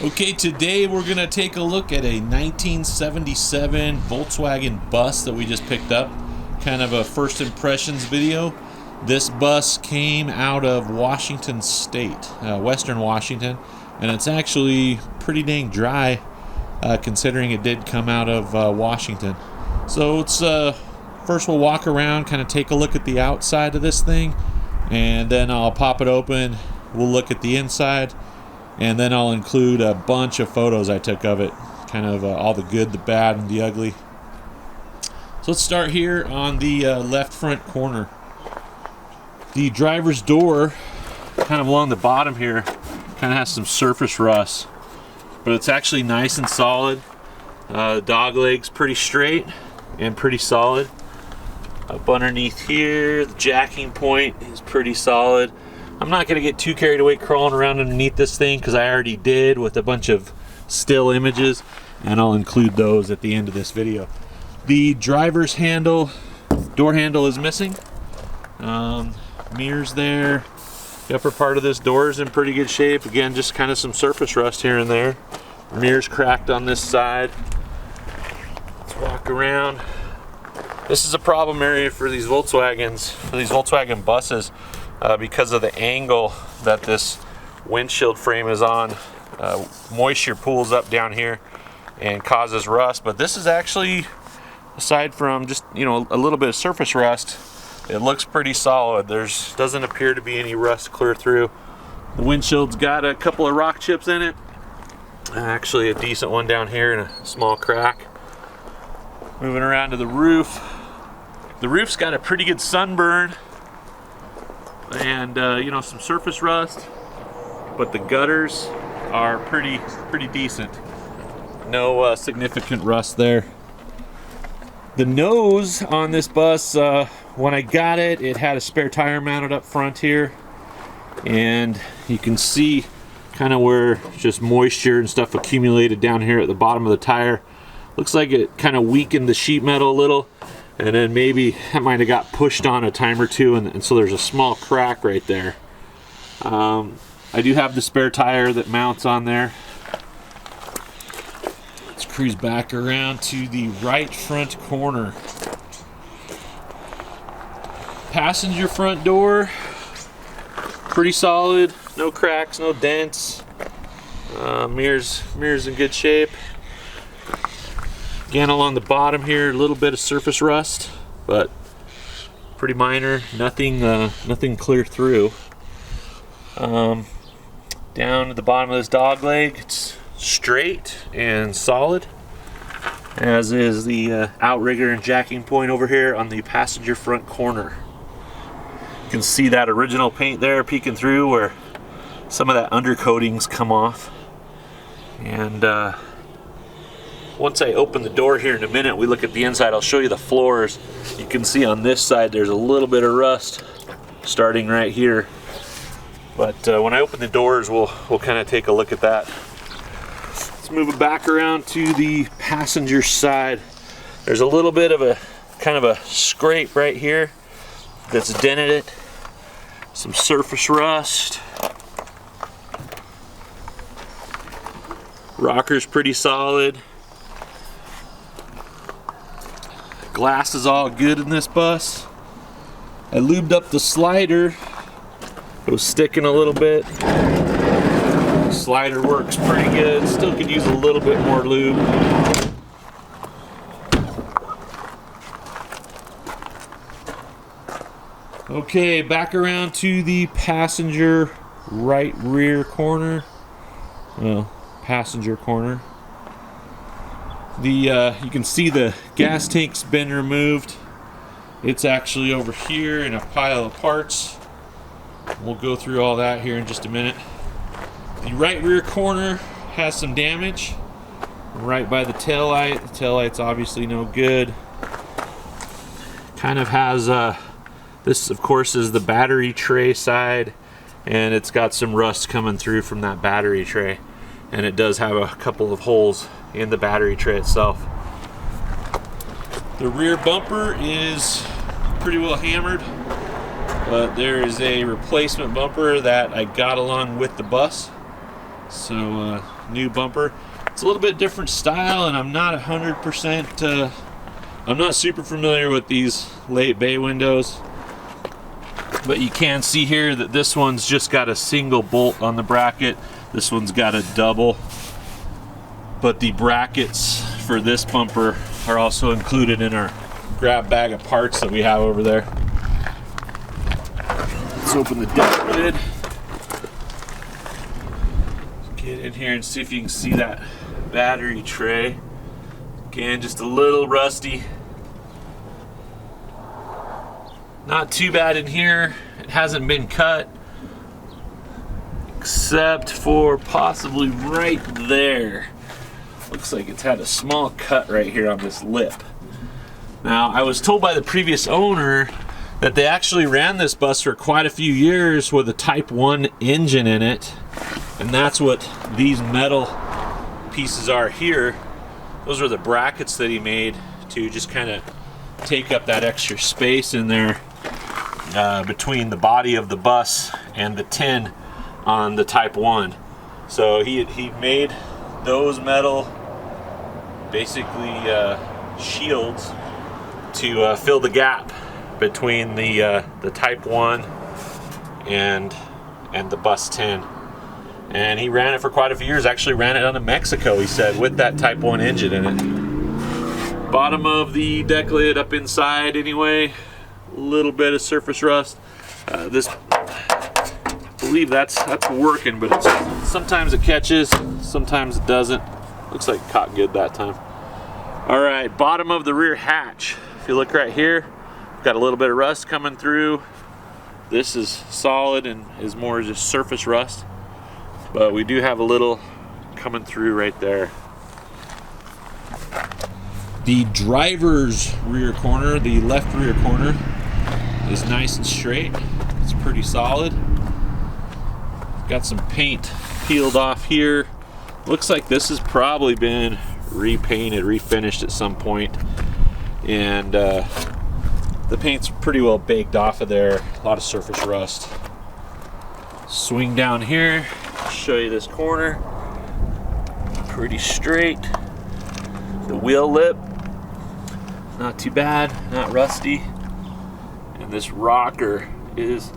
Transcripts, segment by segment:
Okay, today we're going to take a look at a 1977 Volkswagen bus that we just picked up. Kind of a first impressions video. This bus came out of Washington State, Western Washington, and it's actually pretty dang dry considering it did come out of Washington. So it's first we'll walk around, kind of take a look at the outside of this thing, and then I'll pop it open. We'll look at the inside. And then I'll include a bunch of photos I took of it, kind of all the good, the bad, and the ugly. So let's start here on the left front corner. The driver's door, kind of along the bottom here, kind of has some surface rust, but it's actually nice and solid. Dog leg's pretty straight and pretty solid. Up underneath here, the jacking point is pretty solid. I'm not going to get too carried away crawling around underneath this thing because I already did with a bunch of still images, and I'll include those at the end of this video. The driver's handle, door handle is missing. Mirrors there. The upper part of this door is in pretty good shape. Again, just kind of some surface rust here and there. Mirrors cracked on this side. Let's walk around. This is a problem area for these Volkswagens, for these Volkswagen buses. Because of the angle that this windshield frame is on, moisture pools up down here and causes rust. But this is actually, aside from just a little bit of surface rust, it looks pretty solid. Doesn't appear to be any rust clear through. The windshield's got a couple of rock chips in it, actually a decent one down here and a small crack. Moving around to the roof. The roof's got a pretty good sunburn and some surface rust, but the gutters are pretty decent. No significant rust there. The nose on this bus, when I got it, it had a spare tire mounted up front here, and you can see kind of where just moisture and stuff accumulated down here at the bottom of the tire. Looks like it kind of weakened the sheet metal a little, and then maybe it might have got pushed on a time or two, and so there's a small crack right there. I do have the spare tire that mounts on there. Let's cruise back around to the right front corner. Passenger front door, pretty solid, no cracks, no dents. Mirrors in good shape. Again, along the bottom here, a little bit of surface rust, but pretty minor. Nothing clear through. Down at the bottom of this dog leg, it's straight and solid, as is the outrigger and jacking point over here on the passenger front corner. You can see that original paint there peeking through where some of that undercoating's come off. And once I open the door here in a minute, we look at the inside, I'll show you the floors. You can see on this side there's a little bit of rust starting right here. But when I open the doors, we'll kind of take a look at that. Let's move it back around to the passenger side. There's a little bit of a kind of a scrape right here that's dented it. Some surface rust. Rocker's pretty solid. Glass is all good in this bus. I lubed up the slider. It was sticking a little bit. The slider works pretty good. Still could use a little bit more lube. Okay, back around to the passenger right rear corner. Well, passenger corner. You can see the gas tank's been removed. It's actually over here in a pile of parts. We'll go through all that here in just a minute. The right rear corner has some damage right by the taillight. The taillight's obviously no good. Kind of has this of course is the battery tray side, and it's got some rust coming through from that battery tray, and it does have a couple of holes in the battery tray itself. The rear bumper is pretty well hammered, but there is a replacement bumper that I got along with the bus. So new bumper. It's a little bit different style, and I'm not 100%, I'm not super familiar with these late bay windows, but you can see here that this one's just got a single bolt on the bracket. This one's got a double, but the brackets for this bumper are also included in our grab bag of parts that we have over there. Let's open the deck lid. Get in here and see if you can see that battery tray. Again, just a little rusty. Not too bad in here. It hasn't been cut, except for possibly right there. Looks like it's had a small cut right here on this lip. Now, I was told by the previous owner that they actually ran this bus for quite a few years with a Type 1 engine in it, and that's what these metal pieces are here. Those are the brackets that he made to just kind of take up that extra space in there between the body of the bus and the tin on the Type 1. So he made those metal basically shields to fill the gap between the Type 1 and the bus tin. And he ran it for quite a few years. Actually ran it out of Mexico, he said, with that Type 1 engine in it. Bottom of the deck lid up inside anyway. A little bit of surface rust. This, I believe that's working, but sometimes it catches, sometimes it doesn't. Looks like it caught good that time. All right, bottom of the rear hatch. If you look right here, got a little bit of rust coming through. This is solid and is more just surface rust, but we do have a little coming through right there. The driver's rear corner, the left rear corner, is nice and straight. It's pretty solid. Got some paint peeled off here. Looks like this has probably been repainted, refinished at some point, and the paint's pretty well baked off of there. A lot of surface rust. Swing down here, show you this corner. Pretty straight. The wheel lip, not too bad, not rusty. And this rocker is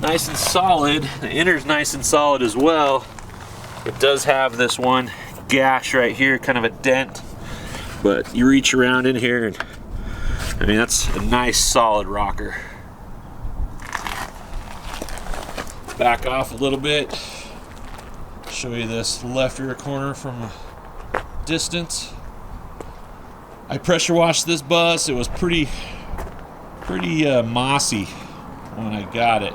nice and solid. The inner's nice and solid as well. It does have this one gash right here, kind of a dent, but you reach around in here and I mean, that's a nice solid rocker. Back off a little bit, show you this left rear corner from a distance. I pressure washed this bus. It was pretty mossy when I got it,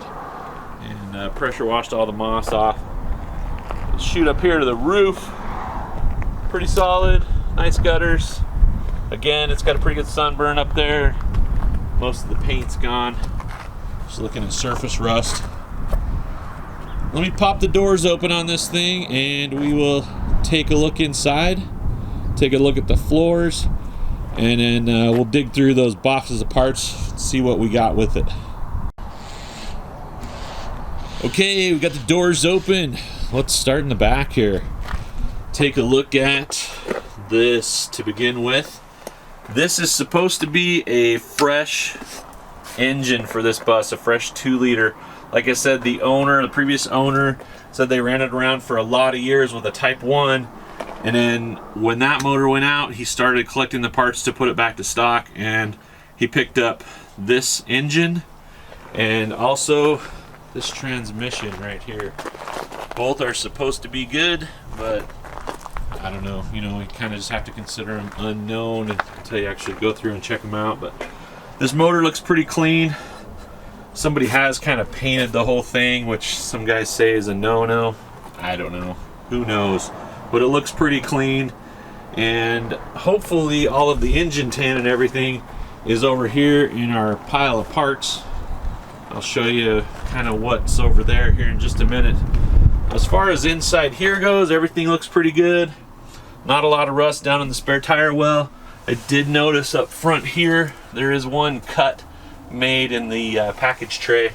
and pressure washed all the moss off. Shoot up here to the roof, pretty solid, nice gutters. Again, it's got a pretty good sunburn up there. Most of the paint's gone. Just looking at surface rust. Let me pop the doors open on this thing and we will take a look inside, take a look at the floors, and then we'll dig through those boxes of parts, see what we got with it. Okay, we got the doors open. Let's start in the back here. Take a look at this to begin with. This is supposed to be a fresh engine for this bus, a fresh 2-liter. Like I said, the previous owner said they ran it around for a lot of years with a Type 1, and then when that motor went out, he started collecting the parts to put it back to stock, and he picked up this engine and also this transmission right here. Both are supposed to be good, but I don't know, you kind of just have to consider them unknown until you actually go through and check them out. But this motor looks pretty clean. Somebody has kind of painted the whole thing, which some guys say is a no-no. I don't know, who knows, but it looks pretty clean. And hopefully all of the engine tin and everything is over here in our pile of parts. I'll show you kind of what's over there here in just a minute. As far as inside here goes, everything looks pretty good. Not a lot of rust down in the spare tire well. I did notice up front here, there is one cut made in the package tray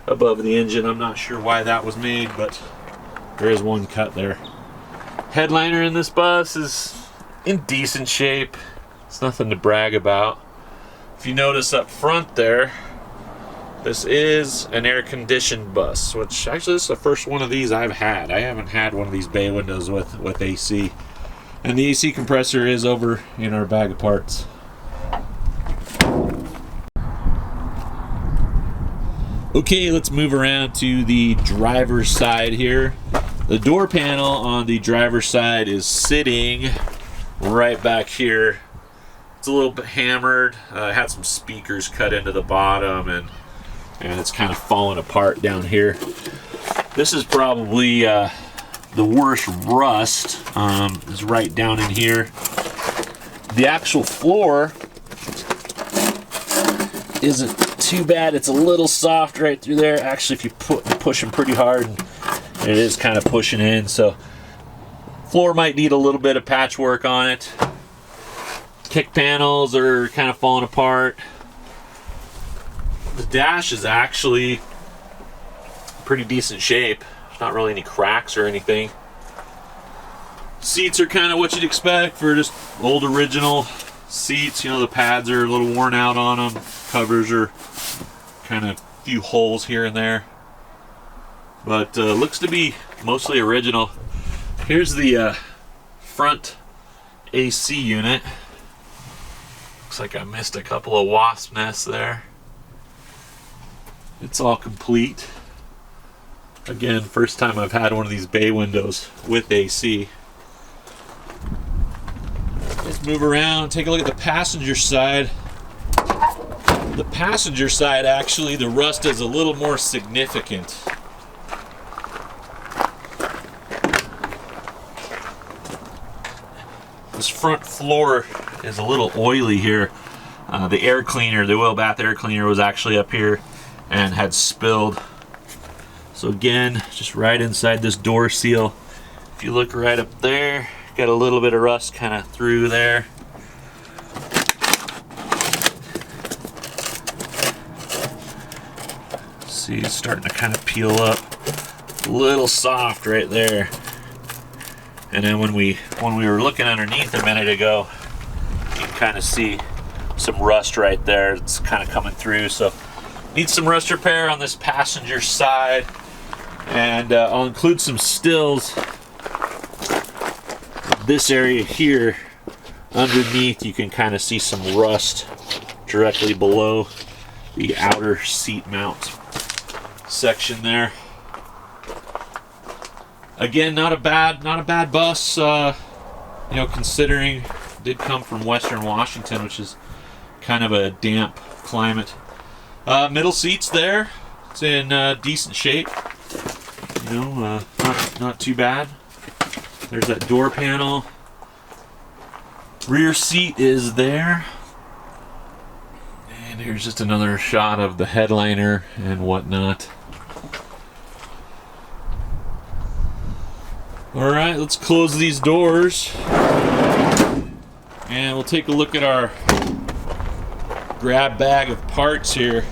above the engine. I'm not sure why that was made, but There is one cut there. Headliner in this bus is in decent shape. It's nothing to brag about. If you notice up front there, this is an air-conditioned bus, which actually this is the first one of these I've had. I haven't had one of these bay windows with AC. And the AC compressor is over in our bag of parts. Okay, let's move around to the driver's side here. The door panel on the driver's side is sitting right back here. It's a little bit hammered. It had some speakers cut into the bottom, and it's kind of falling apart down here. This is probably the worst rust. Is right down in here. The actual floor isn't too bad. It's a little soft right through there. Actually, if you push them pretty hard, it is kind of pushing in. So floor might need a little bit of patchwork on it. Kick panels are kind of falling apart. The dash is actually pretty decent shape. There's not really any cracks or anything. Seats are kind of what you'd expect for just old original seats. You know, the pads are a little worn out on them. Covers are kind of a few holes here and there. But looks to be mostly original. Here's the front AC unit. Looks like I missed a couple of wasp nests there. It's all complete. Again, first time I've had one of these bay windows with AC. Let's move around, take a look at the passenger side. The passenger side, actually, the rust is a little more significant. This front floor is a little oily here. The air cleaner, the oil bath air cleaner, was actually up here and had spilled. So again, just right inside this door seal. If you look right up there, got a little bit of rust kind of through there. See, it's starting to kind of peel up. A little soft right there. And then when we were looking underneath a minute ago, you can kind of see some rust right there. It's kind of coming through. So need some rust repair on this passenger side. And I'll include some stills. This area here, underneath, you can kind of see some rust directly below the outer seat mount section there. Again, not a bad bus. You know, considering it did come from Western Washington, which is kind of a damp climate. Middle seats there. It's in decent shape. You know, not too bad. There's that door panel. Rear seat is there. And here's just another shot of the headliner and whatnot. Alright, let's close these doors. And we'll take a look at our grab bag of parts here.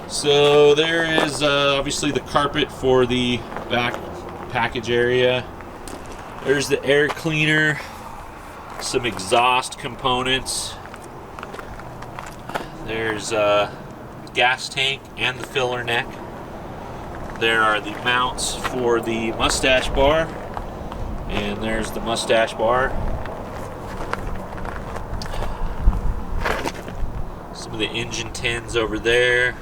So there is obviously the carpet for the back package area. There's the air cleaner, some exhaust components. There's gas tank and the filler neck. There are the mounts for the mustache bar, and there's the mustache bar. Some of the engine tins over there.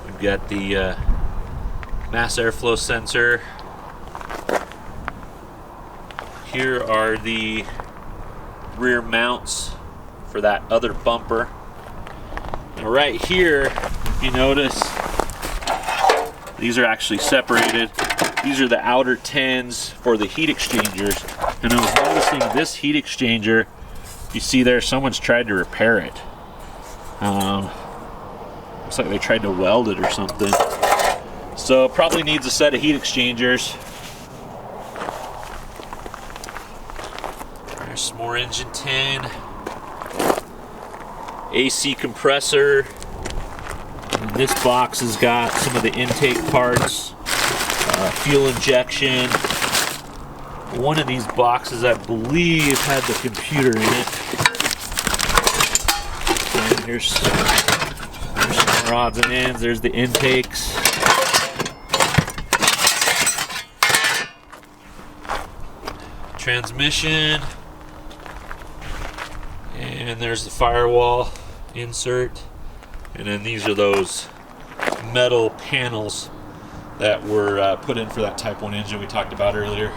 We've got the mass airflow sensor. Here are the rear mounts for that other bumper. Now right here, if you notice, these are actually separated. These are the outer tins for the heat exchangers. And I was noticing this heat exchanger, you see there, someone's tried to repair it. Looks like they tried to weld it or something. So it probably needs a set of heat exchangers. There's some more engine tin. AC compressor. And this box has got some of the intake parts. fuel injection. One of these boxes, I believe, had the computer in it. And here's some rods and ends. There's the intakes. Transmission. And there's the firewall insert. And then these are those metal panels that were put in for that Type 1 engine we talked about earlier.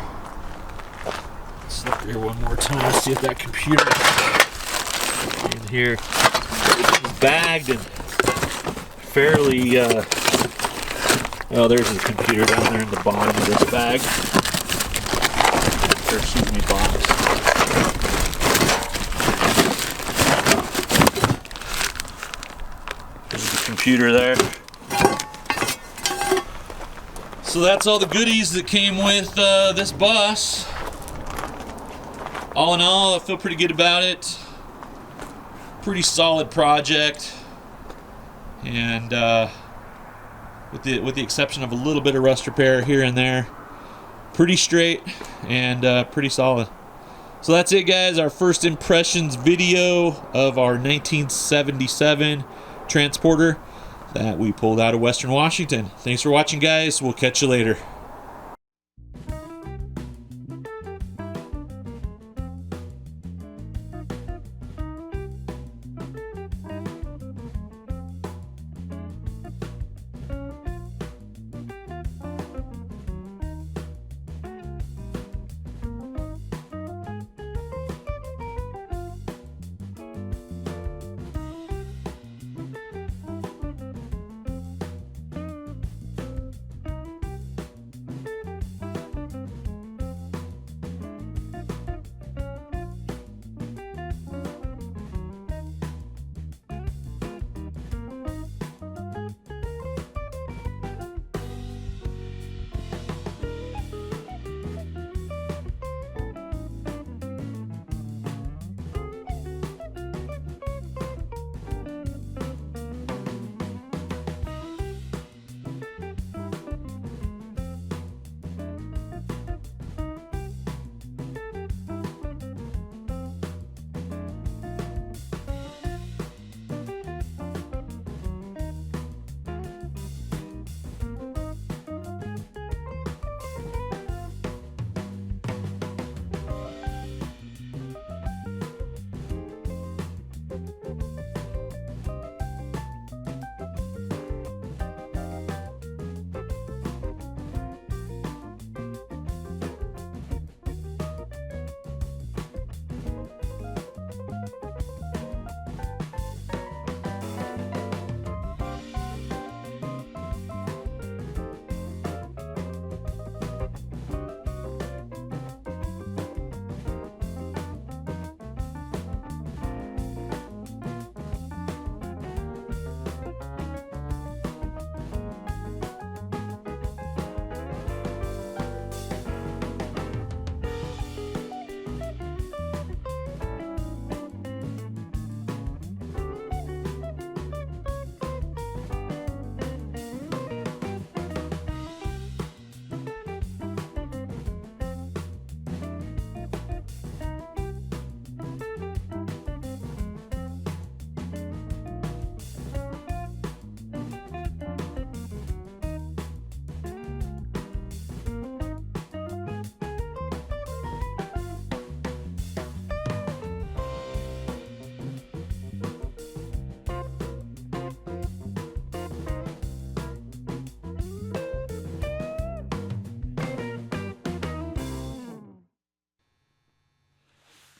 Let's look here one more time, see if that computer in here is bagged and fairly, oh, there's the computer down there in the bottom of this bag. Or, excuse me, box. There's the computer there. So that's all the goodies that came with this bus. All in all, I feel pretty good about it. Pretty solid project, and with the exception of a little bit of rust repair here and there, pretty straight and pretty solid. So that's it, guys. Our first impressions video of our 1977 transporter that we pulled out of Western Washington. Thanks for watching, guys. We'll catch you later.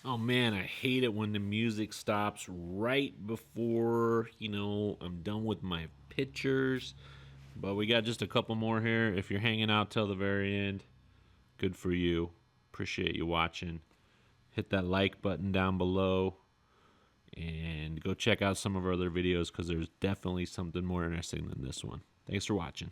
Oh man, I hate it when the music stops right before, I'm done with my pictures. But we got just a couple more here. If you're hanging out till the very end, good for you. Appreciate you watching. Hit that like button down below. And go check out some of our other videos because there's definitely something more interesting than this one. Thanks for watching.